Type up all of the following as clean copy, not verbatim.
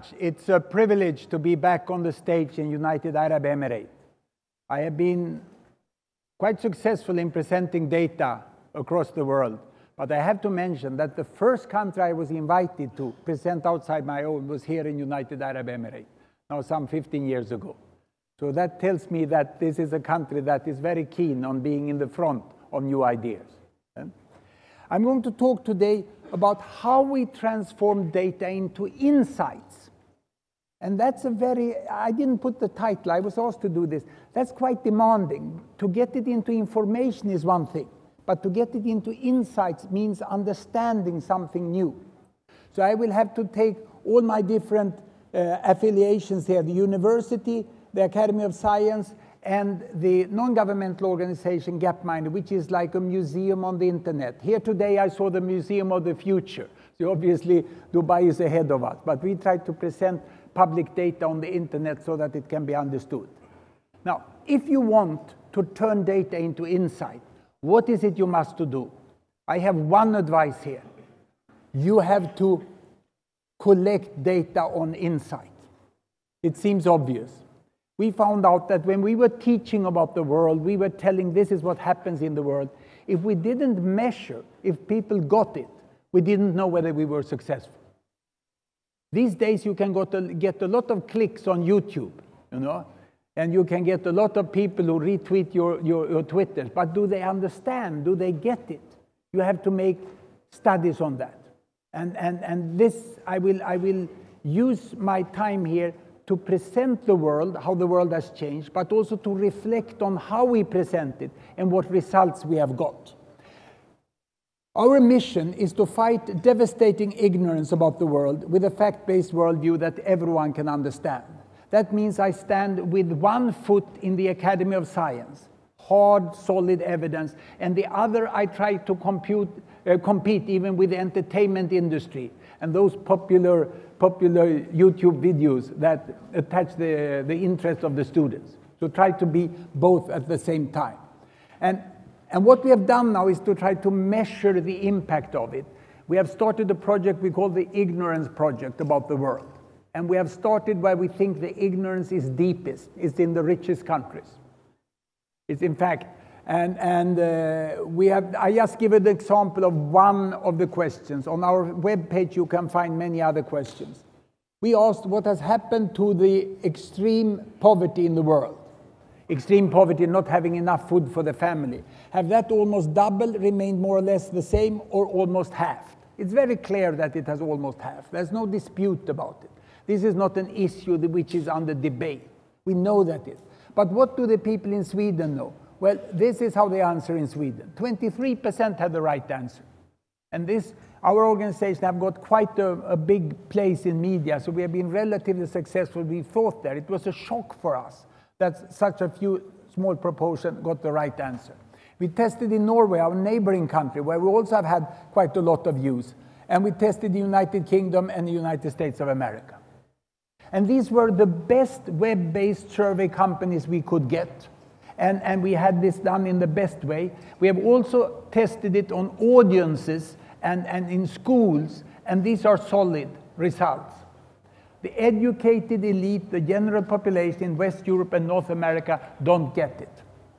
much. It's a privilege to be back on the stage in United Arab Emirates. I have been quite successful in presenting data across the world, but I have to mention that the first country I was invited to present outside my own was here in United Arab Emirates, now some 15 years ago. So that tells me that this is a country that is very keen on being in the front of new ideas. I'm going to talk today about how we transform data into insights. And that's a very, I didn't put the title, I was asked to do this. That's quite demanding. To get it into information is one thing, but to get it into insights means understanding something new. So I will have to take all my different affiliations here, the university, the Academy of Science, and the non-governmental organization Gapminder, which is like a museum on the internet. Here today I saw the Museum of the Future. So obviously Dubai is ahead of us, but we try to present public data on the internet so that it can be understood. Now, if you want to turn data into insight, what is it you must do? I have one advice here. You have to collect data on insight. It seems obvious. We found out that when we were teaching about the world, we were telling this is what happens in the world. If we didn't measure if people got it, we didn't know whether we were successful. These days you can get a lot of clicks on YouTube, you know, and you can get a lot of people who retweet your Twitter, but do they understand? Do they get it? You have to make studies on that. And this, I will use my time here to present the world, how the world has changed, but also to reflect on how we present it and what results we have got. Our mission is to fight devastating ignorance about the world with a fact-based worldview that everyone can understand. That means I stand with one foot in the Academy of Science, hard, solid evidence, and the other I try to compete even with the entertainment industry and those popular YouTube videos that attach the interest of the students. So try to be both at the same time. And what we have done now is to try to measure the impact of it. We have started a project we call the Ignorance Project about the world. And we have started where we think the ignorance is deepest. It's in the richest countries. It's in fact, I just give an example of one of the questions. On our webpage, you can find many other questions. We asked what has happened to the extreme poverty in the world. Extreme poverty, not having enough food for the family. Have that almost doubled, remained more or less the same, or almost halved? It's very clear that it has almost halved. There's no dispute about it. This is not an issue which is under debate. We know that it. But what do the people in Sweden know? Well, this is how they answer in Sweden. 23% had the right answer. And this, our organization have got quite a big place in media, so we have been relatively successful. We thought there. It was a shock for us that such a few small proportion got the right answer. We tested in Norway, our neighboring country, where we also have had quite a lot of use. And we tested the United Kingdom and the United States of America. And these were the best web-based survey companies we could get. And we had this done in the best way. We have also tested it on audiences and in schools, and these are solid results. The educated elite, the general population in West Europe and North America don't get it,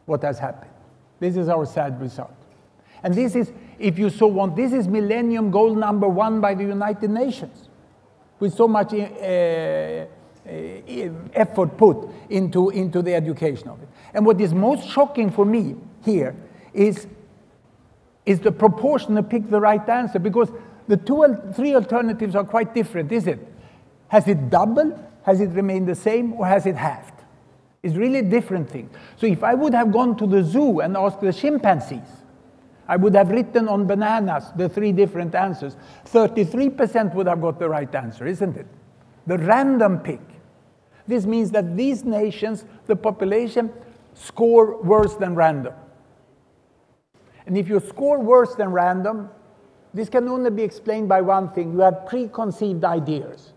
what has happened. This is our sad result. And this is, if you so want, this is Millennium Goal number 1 by the United Nations, with so much effort put into the education of it. And what is most shocking for me here is the proportion to pick the right answer, because the three alternatives are quite different, is it? Has it doubled, has it remained the same, or has it halved? It's really different things. So if I would have gone to the zoo and asked the chimpanzees, I would have written on bananas the 3 different answers. 33% would have got the right answer, isn't it? The random pick. This means that these nations, the population, score worse than random. And if you score worse than random, this can only be explained by one thing. You have preconceived ideas.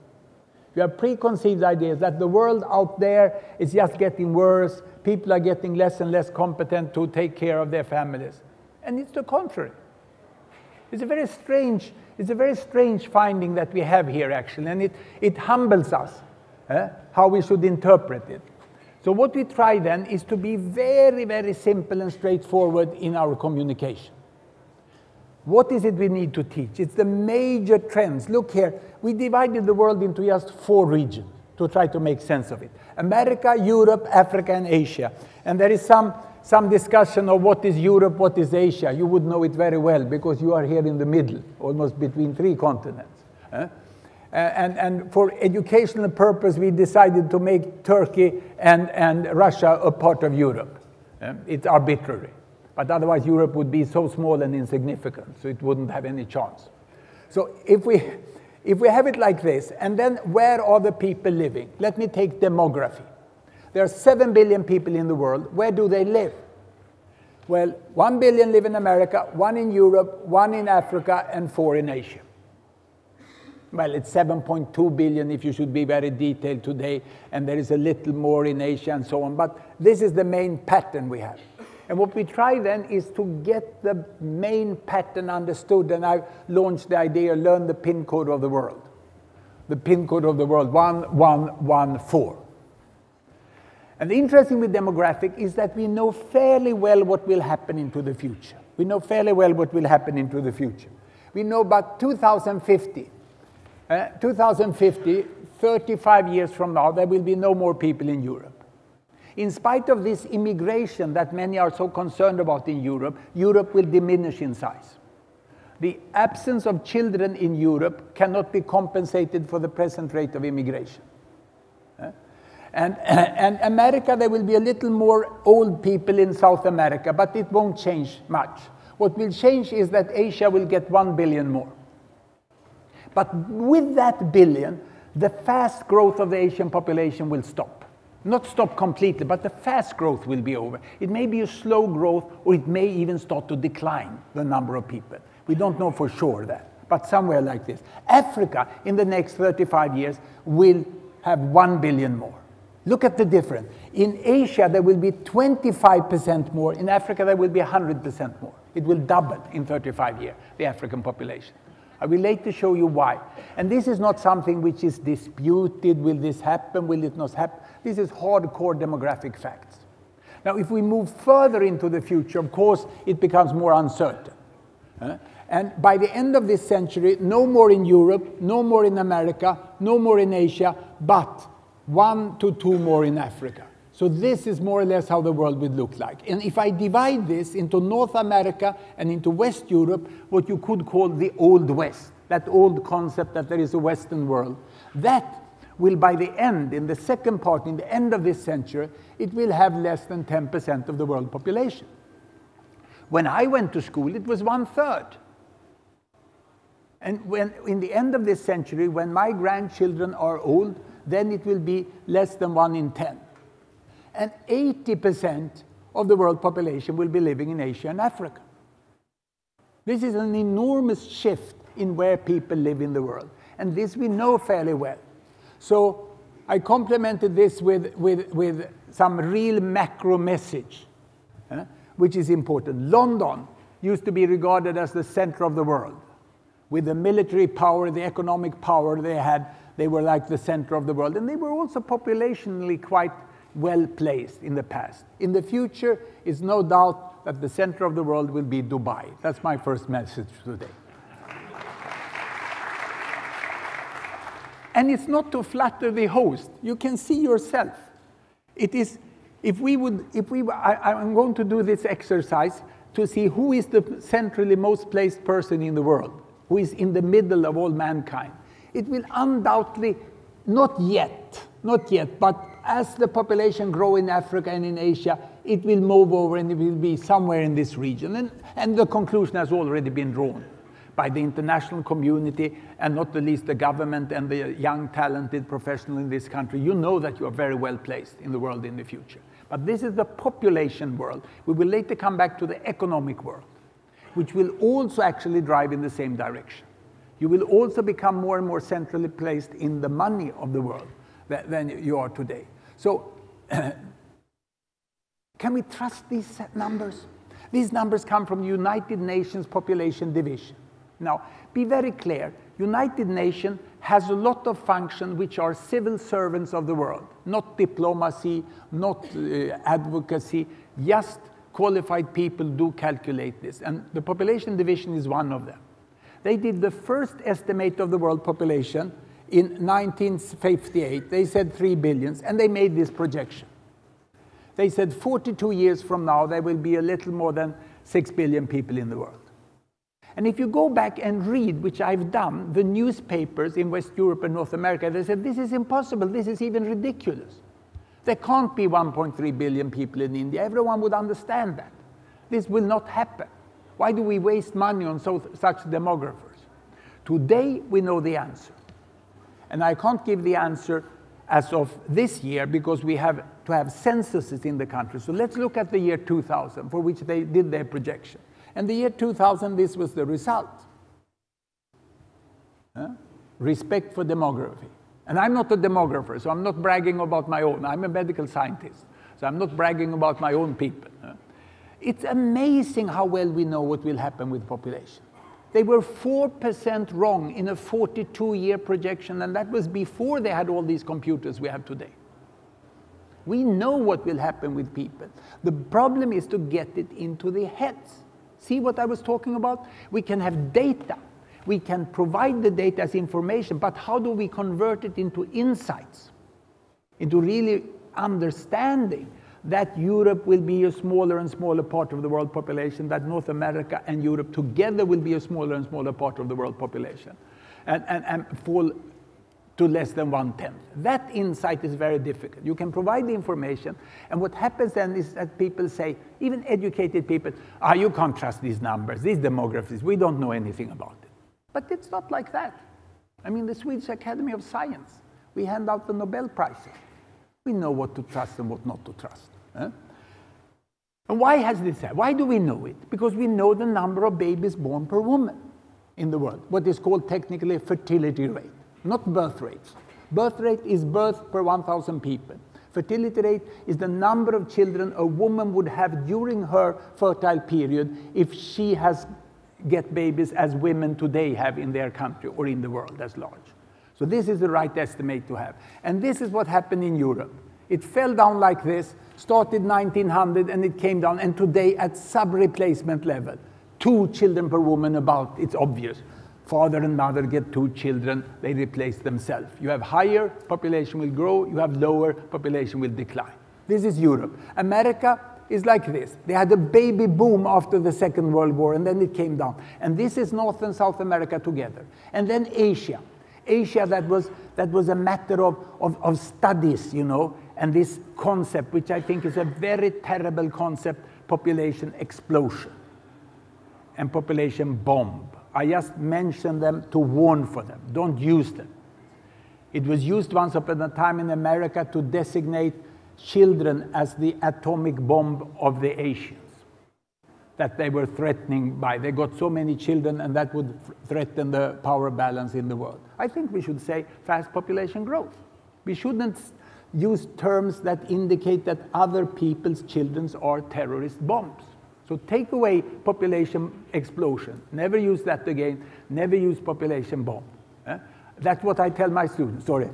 You have preconceived ideas that the world out there is just getting worse. People are getting less and less competent to take care of their families. And it's the contrary. It's a very strange finding that we have here, actually, and it humbles us, how we should interpret it. So what we try then is to be very, very simple and straightforward in our communication. What is it we need to teach? It's the major trends. Look here, we divided the world into just 4 regions to try to make sense of it. America, Europe, Africa, and Asia. And there is some discussion of what is Europe, what is Asia. You would know it very well because you are here in the middle, almost between 3 continents. And for educational purpose, we decided to make Turkey and Russia a part of Europe. It's arbitrary. But otherwise, Europe would be so small and insignificant, so it wouldn't have any chance. So if we have it like this, and then where are the people living? Let me take demography. There are 7 billion people in the world. Where do they live? Well, 1 billion live in America, 1 in Europe, 1 in Africa, and 4 in Asia. Well, it's 7.2 billion if you should be very detailed today, and there is a little more in Asia and so on. But this is the main pattern we have. And what we try then is to get the main pattern understood, and I've launched the idea, learn the PIN code of the world. The PIN code of the world, 1114. And the interesting with demographic is that we know fairly well what will happen into the future. We know fairly well what will happen into the future. We know about 2050. 35 years from now, there will be no more people in Europe. In spite of this immigration that many are so concerned about in Europe, Europe will diminish in size. The absence of children in Europe cannot be compensated for the present rate of immigration. And America, there will be a little more old people in South America, but it won't change much. What will change is that Asia will get 1 billion more. But with that billion, the fast growth of the Asian population will stop. Not stop completely, but the fast growth will be over. It may be a slow growth, or it may even start to decline, the number of people. We don't know for sure that, but somewhere like this. Africa, in the next 35 years, will have 1 billion more. Look at the difference. In Asia, there will be 25% more. In Africa, there will be 100% more. It will double in 35 years, the African population. I will later show you why. And this is not something which is disputed. Will this happen? Will it not happen? This is hardcore demographic facts. Now, if we move further into the future, of course, it becomes more uncertain. And by the end of this century, no more in Europe, no more in America, no more in Asia, but 1 to 2 more in Africa. So this is more or less how the world would look like. And if I divide this into North America and into West Europe, what you could call the Old West, that old concept that there is a Western world, that will by the end, in the second part, in the end of this century, it will have less than 10% of the world population. When I went to school, it was 1/3. And when, in the end of this century, when my grandchildren are old, then it will be less than 1 in 10. And 80% of the world population will be living in Asia and Africa. This is an enormous shift in where people live in the world. And this we know fairly well. So I complemented this with some real macro message, which is important. London used to be regarded as the center of the world. With the military power, the economic power they had, they were like the center of the world. And they were also populationally quite well placed in the past. In the future, it's no doubt that the center of the world will be Dubai. That's my first message today. And it's not to flatter the host. You can see yourself. It is, I'm going to do this exercise to see who is the centrally most placed person in the world, who is in the middle of all mankind. It will undoubtedly, not yet, but as the population grow in Africa and in Asia, it will move over and it will be somewhere in this region. And the conclusion has already been drawn by the international community, and not the least the government and the young, talented professional in this country. You know that you are very well placed in the world in the future. But this is the population world. We will later come back to the economic world, which will also actually drive in the same direction. You will also become more and more centrally placed in the money of the world than you are today. So, can we trust these numbers? These numbers come from United Nations Population Division. Now, be very clear. United Nations has a lot of functions which are civil servants of the world, not diplomacy, not advocacy, just qualified people do calculate this. And the population division is one of them. They did the first estimate of the world population in 1958. They said 3 billion, and they made this projection. They said 42 years from now, there will be a little more than 6 billion people in the world. And if you go back and read, which I've done, the newspapers in West Europe and North America, they said, this is impossible, this is even ridiculous. There can't be 1.3 billion people in India. Everyone would understand that. This will not happen. Why do we waste money on such demographers? Today, we know the answer. And I can't give the answer as of this year because we have to have censuses in the country. So let's look at the year 2000, for which they did their projection. And the year 2000, this was the result. Respect for demography. And I'm not a demographer, so I'm not bragging about my own. I'm a medical scientist, so I'm not bragging about my own people. It's amazing how well we know what will happen with population. They were 4% wrong in a 42-year projection, and that was before they had all these computers we have today. We know what will happen with people. The problem is to get it into the heads. See what I was talking about? We can have data. We can provide the data as information, but how do we convert it into insights? Into really understanding that Europe will be a smaller and smaller part of the world population, that North America and Europe together will be a smaller and smaller part of the world population, and fall to less than 1/10. That insight is very difficult. You can provide the information, and what happens then is that people say, even educated people, you can't trust these numbers, these demographics, we don't know anything about it. But it's not like that. I mean, the Swedish Academy of Science, we hand out the Nobel Prizes. We know what to trust and what not to trust. And why has this happened? Why do we know it? Because we know the number of babies born per woman in the world, what is called technically fertility rate, not birth rates. Birth rate is birth per 1,000 people. Fertility rate is the number of children a woman would have during her fertile period if she get babies as women today have in their country or in the world as large. So this is the right estimate to have. And this is what happened in Europe. It fell down like this, started 1900, and it came down. And today, at sub-replacement level, 2 children per woman about, it's obvious. Father and mother get 2 children, they replace themselves. You have higher, population will grow. You have lower, population will decline. This is Europe. America is like this. They had a baby boom after the Second World War, and then it came down. And this is North and South America together. And then Asia. Asia, that was a matter of studies, you know, and this concept, which I think is a very terrible concept, population explosion and population bomb. I just mention them to warn for them. Don't use them. It was used once upon a time in America to designate children as the atomic bomb of the Asians that they were threatening by. They got so many children, and that would threaten the power balance in the world. I think we should say fast population growth. We shouldn't use terms that indicate that other people's children are terrorist bombs. So take away population explosion. Never use that again. Never use population bomb. That's what I tell my students. Sorry,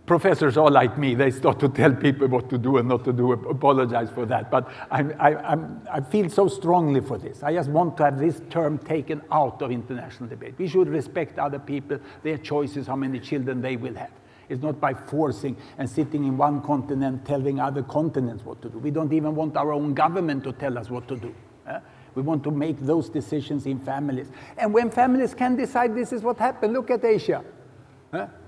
professors are like me. They start to tell people what to do and not to do. Apologize for that. But I feel so strongly for this. I just want to have this term taken out of international debate. We should respect other people, their choices, how many children they will have. It's not by forcing and sitting in one continent telling other continents what to do. We don't even want our own government to tell us what to do. We want to make those decisions in families. And when families can decide, this is what happened. Look at Asia.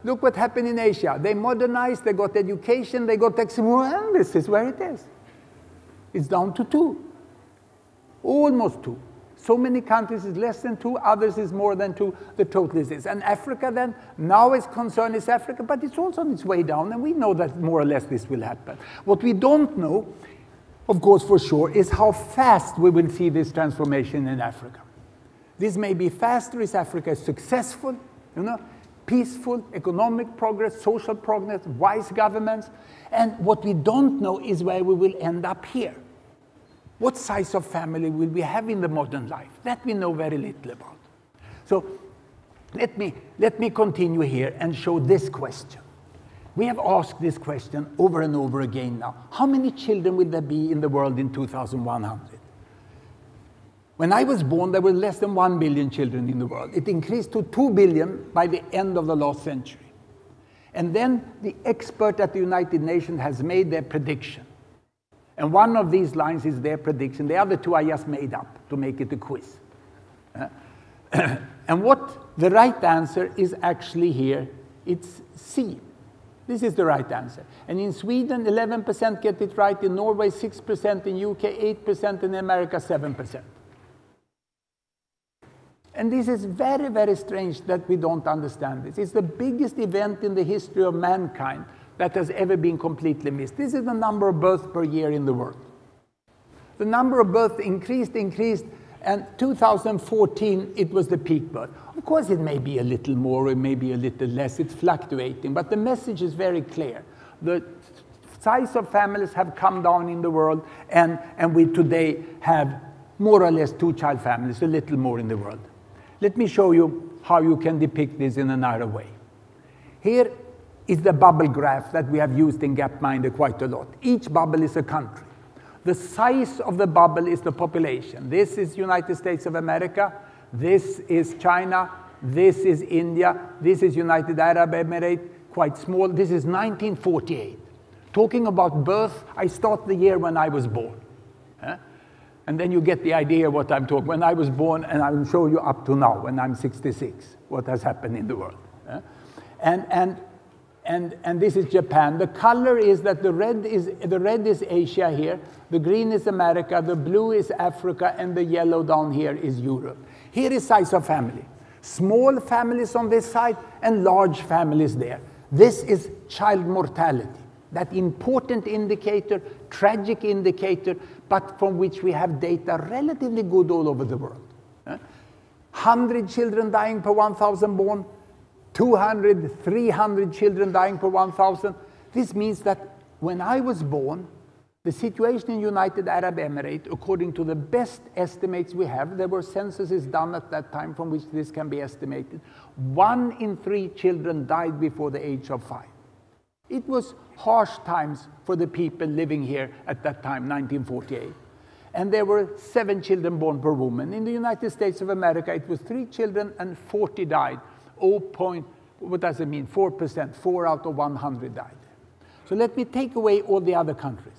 Look what happened in Asia. They modernized, they got education, they got and this is where it is. It's down to 2. Almost 2. So many countries is less than 2, others is more than 2, the total is this. And Africa then, now its concern is Africa, but it's also on its way down, and we know that more or less this will happen. What we don't know, of course for sure, is how fast we will see this transformation in Africa. This may be faster if Africa is successful, you know, peaceful, economic progress, social progress, wise governments, and what we don't know is where we will end up here. What size of family will we have in the modern life? That we know very little about. So let me continue here and show this question. We have asked this question over and over again now. How many children will there be in the world in 2100? When I was born, there were less than 1 billion children in the world. It increased to 2 billion by the end of the last century. And then the expert at the United Nations has made their prediction. And one of these lines is their prediction. The other two I just made up to make it a quiz. And what the right answer is actually here, it's C. This is the right answer. And in Sweden, 11% get it right. In Norway, 6%. In UK, 8%. In America, 7%. And this is very, very strange that we don't understand this. It's the biggest event in the history of mankind that has ever been completely missed. This is the number of births per year in the world. The number of births increased, and 2014, it was the peak birth. Of course, it may be a little more, it may be a little less, it's fluctuating, but the message is very clear. The size of families have come down in the world, and we today have more or less two-child families, a little more in the world. Let me show you how you can depict this in another way. Here is the bubble graph that we have used in Gapminder quite a lot. Each bubble is a country. The size of the bubble is the population. This is United States of America, this is China, this is India, this is United Arab Emirates, quite small. This is 1948. Talking about birth, I start the year when I was born. And then you get the idea what I'm talking. When I was born, and I will show you up to now, when I'm 66, what has happened in the world. And this is Japan. The color is that the red is Asia here, the green is America, the blue is Africa, and the yellow down here is Europe. Here is size of family. Small families on this side and large families there. This is child mortality. That important indicator, tragic indicator, but from which we have data relatively good all over the world. 100 children dying per 1,000 born, 200, 300 children dying per 1,000. This means that when I was born, the situation in United Arab Emirates, according to the best estimates we have, there were censuses done at that time from which this can be estimated, 1 in 3 children died before the age of 5. It was harsh times for the people living here at that time, 1948. And there were 7 children born per woman. In the United States of America, it was 3 children and 40 died. What does it mean? 4%, 4 out of 100 died. So let me take away all the other countries.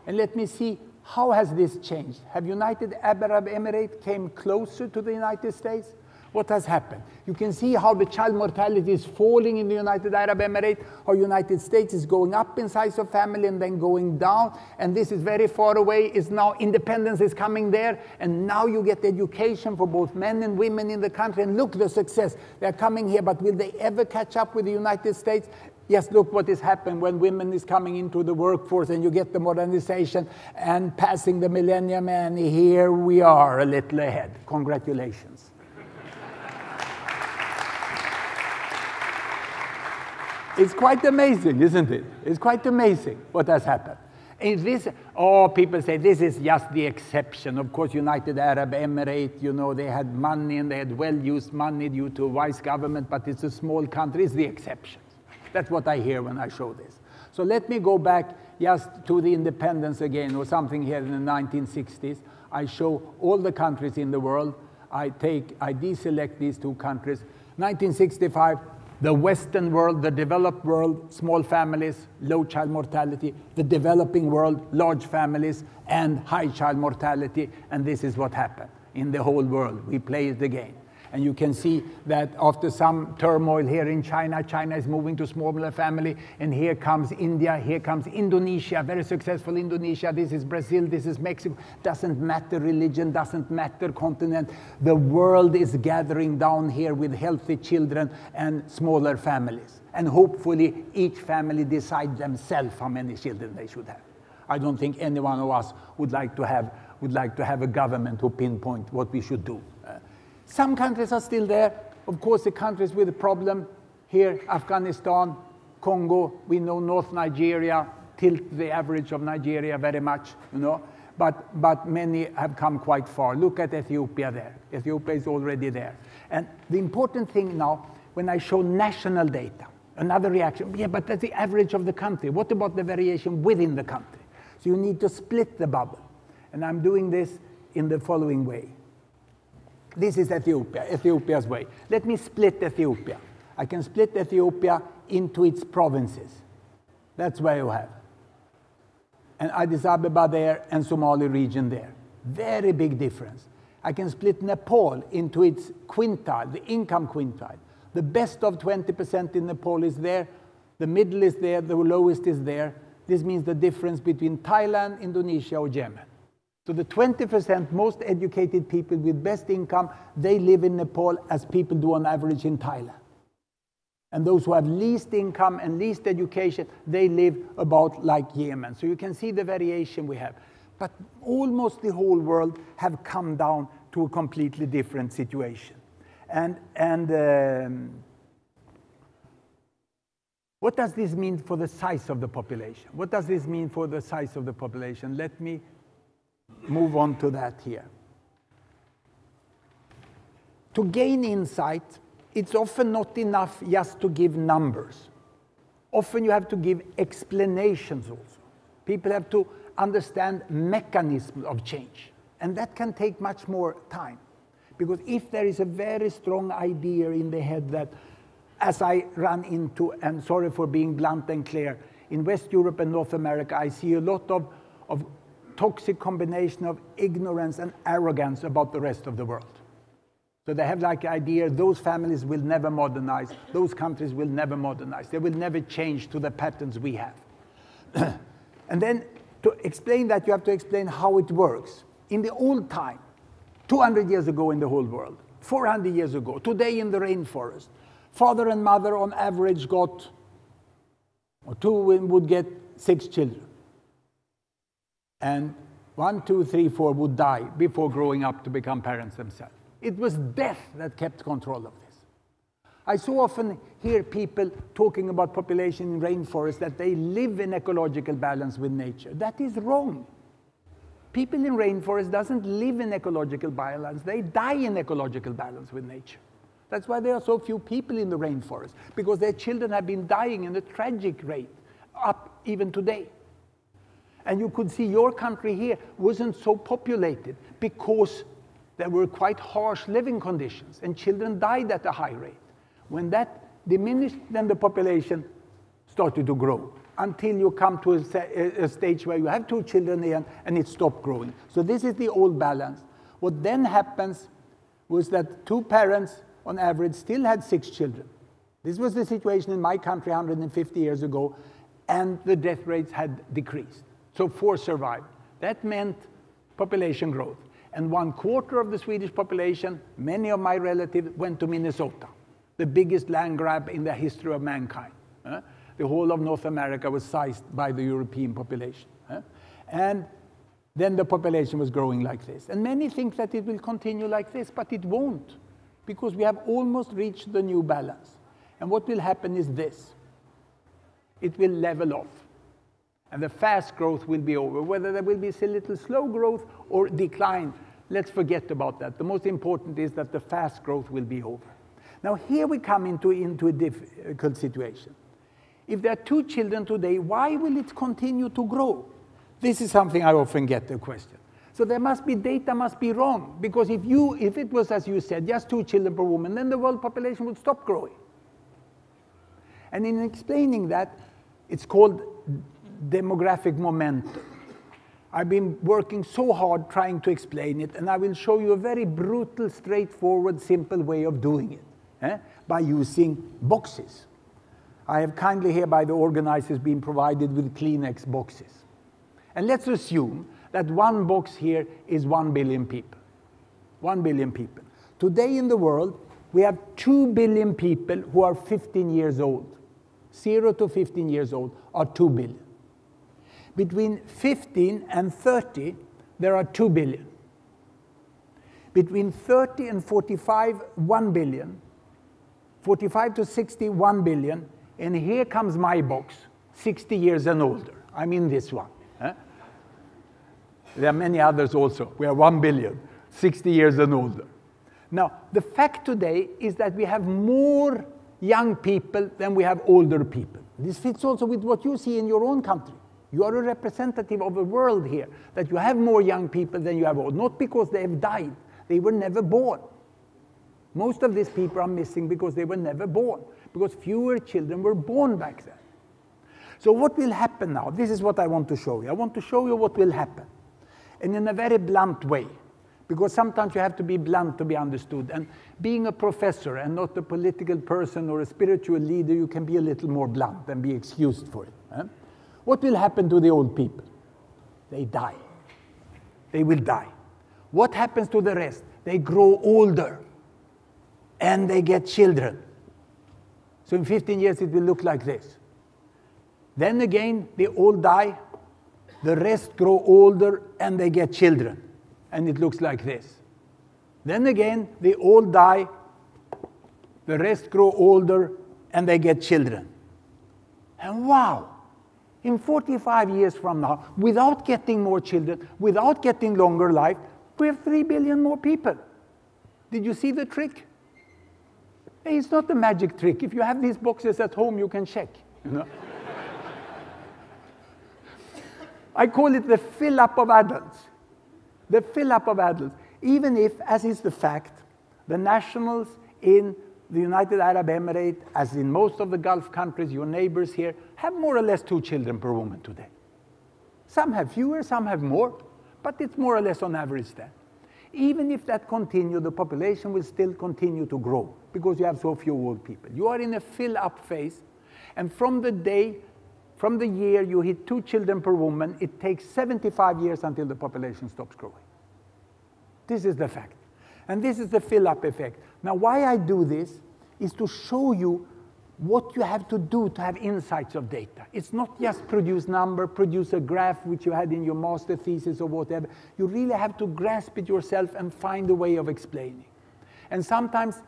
And let me see, how has this changed? Have United Arab Emirates came closer to the United States? What has happened? You can see how the child mortality is falling in the United Arab Emirates, how United States is going up in size of family and then going down, and this is very far away, is now independence is coming there, and now you get education for both men and women in the country, and look the success. They're coming here, but will they ever catch up with the United States? Yes, look what has happened when women is coming into the workforce and you get the modernization and passing the millennium, and here we are a little ahead. Congratulations. It's quite amazing, isn't it? It's quite amazing what has happened. And this, people say this is just the exception. Of course, United Arab Emirates, you know, they had money and they had well-used money due to a wise government, but it's a small country. It's the exception. That's what I hear when I show this. So let me go back just to the independence again, or something here in the 1960s. I show all the countries in the world. I deselect these 2 countries. 1965, the Western world, the developed world, small families, low child mortality. The developing world, large families and high child mortality. And this is what happened in the whole world. We play it again. And you can see that after some turmoil here in China, China is moving to smaller family. And here comes India, here comes Indonesia, very successful Indonesia. This is Brazil, this is Mexico. Doesn't matter religion, doesn't matter continent. The world is gathering down here with healthy children and smaller families. And hopefully each family decides themselves how many children they should have. I don't think any one of us would like to have a government who pinpoint what we should do. Some countries are still there. Of course, the countries with a problem here, Afghanistan, Congo, we know North Nigeria, tilt the average of Nigeria very much, you know, but many have come quite far. Look at Ethiopia there. Ethiopia is already there. And the important thing now, when I show national data, another reaction, yeah, but that's the average of the country. What about the variation within the country? So you need to split the bubble. And I'm doing this in the following way. This is Ethiopia, Ethiopia's way. Let me split Ethiopia. I can split Ethiopia into its provinces. That's where you have. And Addis Ababa there and Somali region there. Very big difference. I can split Nepal into its quintile, the income quintile. The best of 20% in Nepal is there. The middle is there, the lowest is there. This means the difference between Thailand, Indonesia, or Yemen. So the 20% most educated people with best income, they live in Nepal as people do on average in Thailand. And those who have least income and least education, they live about like Yemen. So you can see the variation we have. But almost the whole world have come down to a completely different situation. What does this mean for the size of the population? What does this mean for the size of the population? Let me move on to that here. To gain insight, it's often not enough just to give numbers. Often you have to give explanations also. People have to understand mechanisms of change. And that can take much more time. Because if there is a very strong idea in the head that, as I run into, and sorry for being blunt and clear, in West Europe and North America, I see a lot of toxic combination of ignorance and arrogance about the rest of the world. So they have like the idea, those families will never modernize, those countries will never modernize, they will never change to the patterns we have. And then to explain that, you have to explain how it works. In the old time, 200 years ago in the whole world, 400 years ago, today in the rainforest, father and mother on average got, or two would get 6 children. And 1, 2, 3, 4 would die before growing up to become parents themselves. It was death that kept control of this. I so often hear people talking about population in rainforests that they live in ecological balance with nature. That is wrong. People in rainforests doesn't live in ecological balance, they die in ecological balance with nature. That's why there are so few people in the rainforest, because their children have been dying in a tragic rate, up even today. And you could see your country here wasn't so populated because there were quite harsh living conditions, and children died at a high rate. When that diminished, then the population started to grow, until you come to a stage where you have 2 children here and it stopped growing. So this is the old balance. What then happens was that 2 parents on average still had 6 children. This was the situation in my country 150 years ago, and the death rates had decreased. So 4 survived. That meant population growth. And 1/4 of the Swedish population, many of my relatives, went to Minnesota, the biggest land grab in the history of mankind. The whole of North America was sized by the European population. And then the population was growing like this. And many think that it will continue like this, but it won't, because we have almost reached the new balance. And what will happen is this. It will level off. And the fast growth will be over. Whether there will be a little slow growth or decline, let's forget about that. The most important is that the fast growth will be over. Now here we come into a difficult situation. If there are 2 children today, why will it continue to grow? This is something I often get the question. So there must be, data must be wrong, because if it was, as you said, just 2 children per woman, then the world population would stop growing. And in explaining that, it's called demographic momentum. I've been working so hard trying to explain it, and I will show you a very brutal, straightforward, simple way of doing it, by using boxes. I have kindly hereby the organizers been provided with Kleenex boxes. And let's assume that 1 box here is 1 billion people. 1 billion people. Today in the world, we have 2 billion people who are 15 years old. 0 to 15 years old are 2 billion. Between 15 and 30, there are 2 billion. Between 30 and 45, 1 billion. 45 to 60, 1 billion. And here comes my box, 60 years and older. I'm in this one. There are many others also. We are 1 billion, 60 years and older. Now, the fact today is that we have more young people than we have older people. This fits also with what you see in your own country. You are a representative of the world here, that you have more young people than you have old, not because they have died. They were never born. Most of these people are missing because they were never born, because fewer children were born back then. So what will happen now? This is what I want to show you. I want to show you what will happen. And in a very blunt way, because sometimes you have to be blunt to be understood. And being a professor and not a political person or a spiritual leader, you can be a little more blunt and be excused for it. What will happen to the old people? They die. They will die. What happens to the rest? They grow older and they get children. So in 15 years it will look like this. Then again, they all die. The rest grow older and they get children. And it looks like this. Then again, they all die. The rest grow older and they get children. And wow, in 45 years from now, without getting more children, without getting longer life, we have 3 billion more people. Did you see the trick? It's not a magic trick. If you have these boxes at home, you can check. You know? I call it the fill-up of adults. The fill-up of adults. Even if, as is the fact, the nationals in the United Arab Emirates, as in most of the Gulf countries, your neighbors here, have more or less 2 children per woman today. Some have fewer, some have more, but it's more or less on average that. Even if that continues, the population will still continue to grow because you have so few old people. You are in a fill-up phase, and from the year you hit 2 children per woman, it takes 75 years until the population stops growing. This is the fact. And this is the fill-up effect. Now, why I do this is to show you what you have to do to have insights of data. It's not just produce number, produce a graph which you had in your master thesis or whatever. You really have to grasp it yourself and find a way of explaining. And sometimes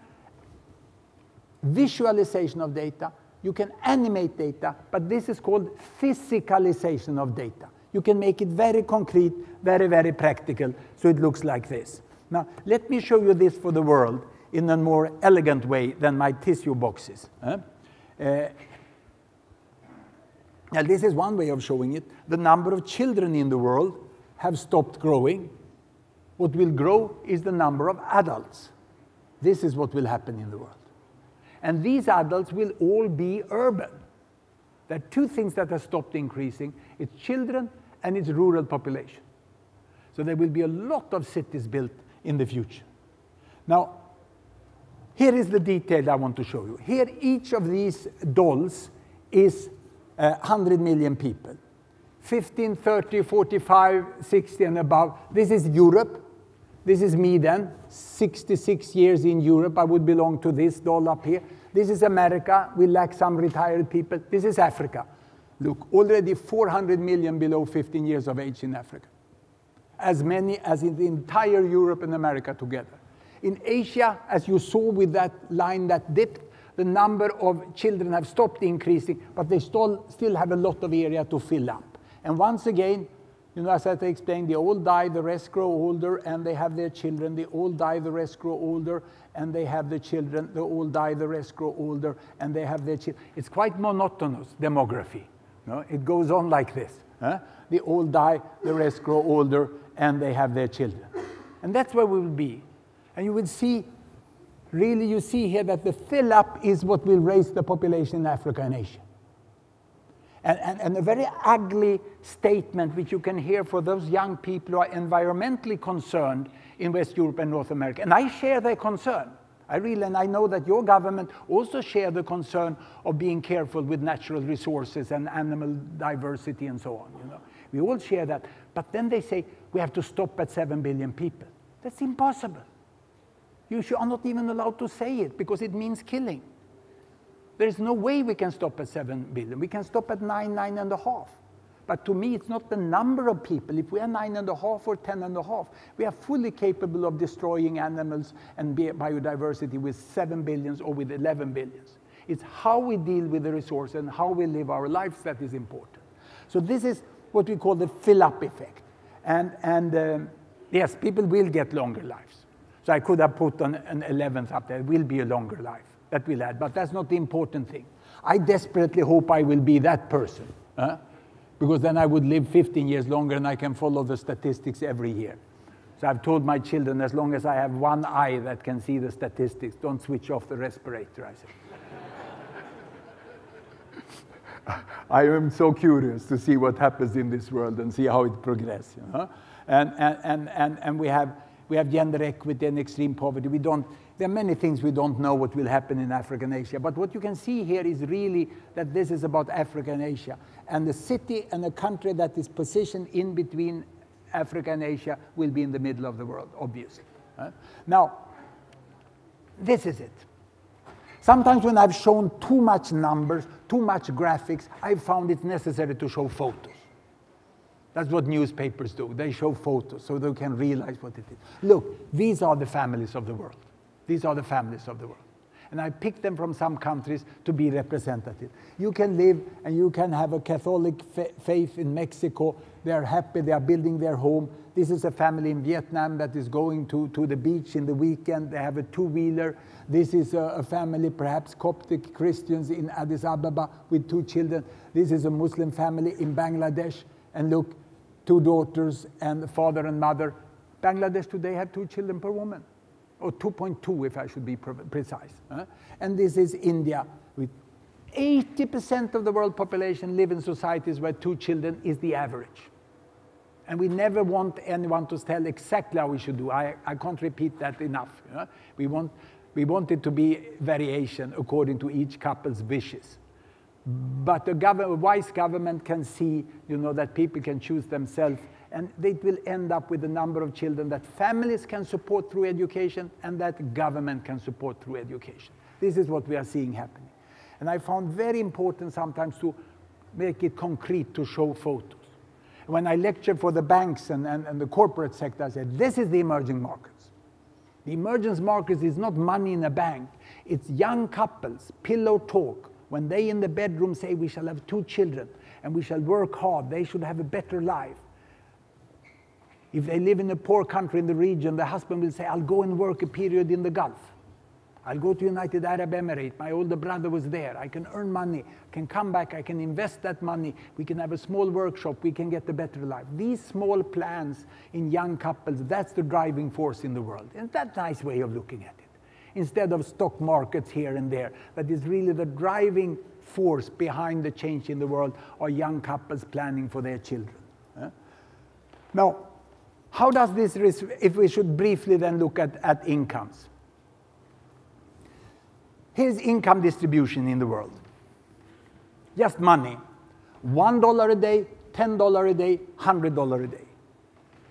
visualization of data, you can animate data, but this is called physicalization of data. You can make it very concrete, very, very practical, so it looks like this. Now, let me show you this for the world in a more elegant way than my tissue boxes. Now, this is one way of showing it. The number of children in the world have stopped growing. What will grow is the number of adults. This is what will happen in the world. And these adults will all be urban. There are 2 things that have stopped increasing. It's children and it's rural population. So there will be a lot of cities built in the future. Now, here is the detail I want to show you. Here, each of these dolls is 100 million people. 15, 30, 45, 60 and above. This is Europe. This is me then, 66 years in Europe. I would belong to this doll up here. This is America. We lack some retired people. This is Africa. Look, already 400 million below 15 years of age in Africa. As many as in the entire Europe and America together. In Asia, as you saw with that line that dipped, the number of children have stopped increasing, but they still have a lot of area to fill up. And once again, you know, as I explained, they all die, the rest grow older, and they have their children. They all die, the rest grow older, and they have their children. They all die, the rest grow older, and they have their children. It's quite monotonous demography. You know? It goes on like this. They all die, the rest grow older, and they have their children. And that's where we will be. And you will see, really you see here that the fill-up is what will raise the population in Africa and Asia. And a very ugly statement which you can hear for those young people who are environmentally concerned in West Europe and North America. And I share their concern. And I know that your government also share the concern of being careful with natural resources and animal diversity and so on. You know? We all share that. But then they say, we have to stop at 7 billion people. That's impossible. You are not even allowed to say it because it means killing. There is no way we can stop at 7 billion. We can stop at 9, 9.5. But to me, it's not the number of people. If we are 9.5 or 10.5, we are fully capable of destroying animals and biodiversity with 7 billions or with 11 billions. It's how we deal with the resource and how we live our lives that is important. So this is what we call the fill-up effect. And yes, people will get longer lives. So I could have put an 11th up there. It will be a longer life. That will add. But that's not the important thing. I desperately hope I will be that person. Because then I would live 15 years longer and I can follow the statistics every year. So I've told my children, as long as I have one eye that can see the statistics, don't switch off the respirator, I said. I am so curious to see what happens in this world and see how it progresses. You know? And we have gender equity and extreme poverty. There are many things we don't know what will happen in Africa and Asia. But what you can see here is really that this is about Africa and Asia. And the city and a country that is positioned in between Africa and Asia will be in the middle of the world, obviously. Now, this is it. Sometimes when I've shown too much numbers, too much graphics, I've found it necessary to show photos. That's what newspapers do. They show photos so they can realize what it is. Look, these are the families of the world. These are the families of the world. And I picked them from some countries to be representative. You can live and you can have a Catholic faith in Mexico. They are happy, they are building their home. This is a family in Vietnam that is going to the beach in the weekend. They have a two-wheeler. This is a family, perhaps Coptic Christians in Addis Ababa with 2 children. This is a Muslim family in Bangladesh. And look, 2 daughters and the father and mother. Bangladesh today have 2 children per woman. Or 2.2 if I should be precise. And this is India with 80% of the world population live in societies where 2 children is the average. And we never want anyone to tell exactly how we should do. I can't repeat that enough. We want it to be variation according to each couple's wishes. But a wise government can see, that people can choose themselves, and they will end up with a number of children that families can support through education and that government can support through education. This is what we are seeing happening. And I found very important sometimes to make it concrete, to show photos. When I lecture for the banks and the corporate sector, I said, this is the emerging markets. The emerging markets is not money in a bank. It's young couples, pillow talk. When they in the bedroom say, we shall have 2 children and we shall work hard, they should have a better life. If they live in a poor country in the region, the husband will say, I'll go and work a period in the Gulf. I'll go to United Arab Emirates. My older brother was there. I can earn money. I can come back. I can invest that money. We can have a small workshop. We can get a better life. These small plans in young couples, that's the driving force in the world. And that's a nice way of looking at it. Instead of stock markets here and there, that is really the driving force behind the change in the world are young couples planning for their children. Now, how does this, if we should briefly then look at incomes. Here's income distribution in the world. Just money. $1 a day, $10 a day, $100 a day.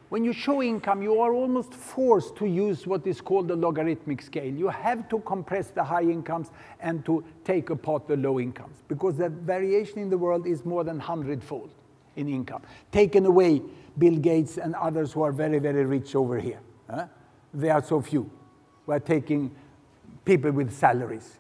When you show income, you are almost forced to use what is called the logarithmic scale. You have to compress the high incomes and to take apart the low incomes, because the variation in the world is more than 100-fold in income. Taken away Bill Gates and others who are very, very rich over here. They are so few. We're taking people with salaries,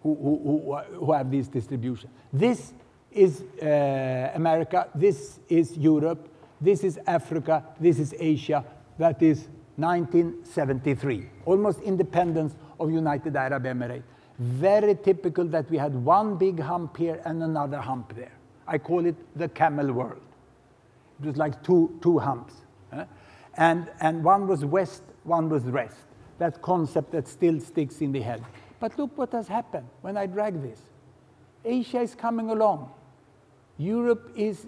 who have this distribution. This is America, this is Europe, this is Africa, this is Asia. That is 1973, almost independence of United Arab Emirates. Very typical that we had one big hump here and another hump there. I call it the camel world. It was like two humps. And one was west, one was rest. That concept that still sticks in the head. But look what has happened when I drag this. Asia is coming along. Europe is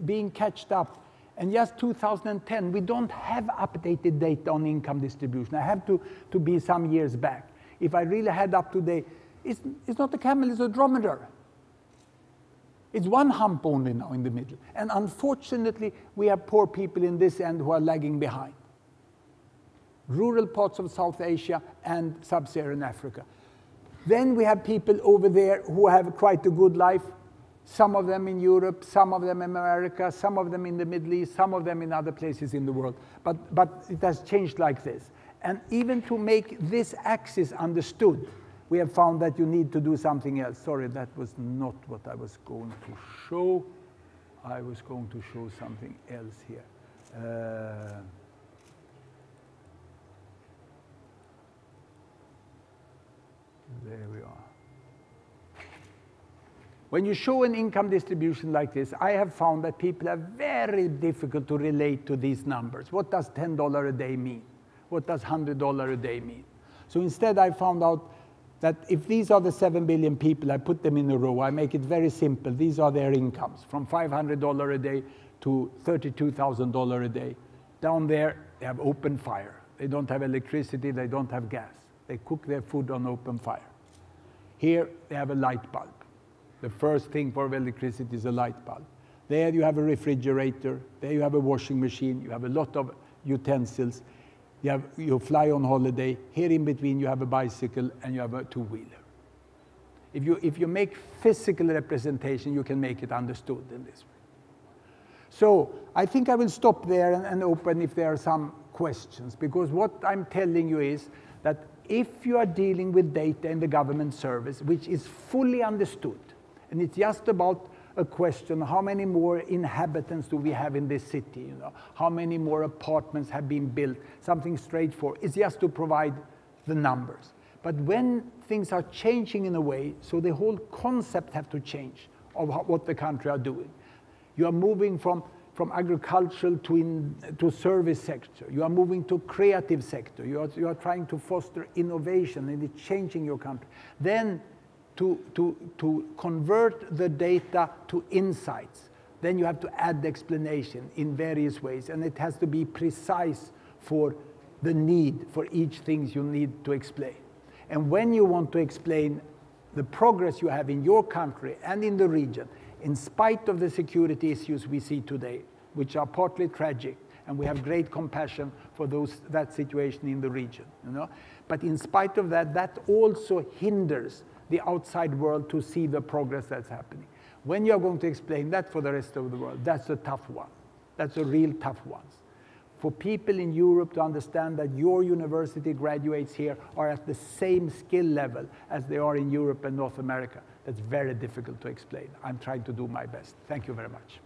being catched up. And just 2010, we don't have updated data on income distribution. I have to be some years back. If I really had up to date, it's not a camel, it's a dromedary. It's one hump only now in the middle. And unfortunately, we have poor people in this end who are lagging behind. Rural parts of South Asia and sub-Saharan Africa. Then we have people over there who have quite a good life. Some of them in Europe, some of them in America, some of them in the Middle East, some of them in other places in the world. But it has changed like this. And even to make this axis understood, we have found that you need to do something else. Sorry, that was not what I was going to show. I was going to show something else here. There we are. When you show an income distribution like this, I have found that people are very difficult to relate to these numbers. What does $10 a day mean? What does $100 a day mean? So instead, I found out that if these are the 7 billion people, I put them in a row, I make it very simple. These are their incomes, from $500 a day to $32,000 a day. Down there, they have open fire. They don't have electricity, they don't have gas. They cook their food on open fire. Here, they have a light bulb. The first thing for electricity is a light bulb. There you have a refrigerator. There you have a washing machine. You have a lot of utensils. You fly on holiday. Here in between you have a bicycle and you have a two-wheeler. If you make physical representation, you can make it understood in this way. So I think I will stop there and open if there are some questions, because what I'm telling you is that if you are dealing with data in the government service, which is fully understood, and it's just about a question, how many more inhabitants do we have in this city? You know, how many more apartments have been built? Something straightforward. It's just to provide the numbers. But when things are changing in a way, so the whole concept have to change of what the country are doing. You are moving from agricultural to service sector. You are moving to creative sector. You are trying to foster innovation, and it's changing your country. Then to convert the data to insights, then you have to add the explanation in various ways, and it has to be precise for the need for each thing you need to explain. And when you want to explain the progress you have in your country and in the region, in spite of the security issues we see today, which are partly tragic, and we have great compassion for that situation in the region, you know? But in spite of that, that also hinders the outside world to see the progress that's happening. When you're going to explain that for the rest of the world, that's a tough one. That's a real tough one. For people in Europe to understand that your university graduates here are at the same skill level as they are in Europe and North America, that's very difficult to explain. I'm trying to do my best. Thank you very much.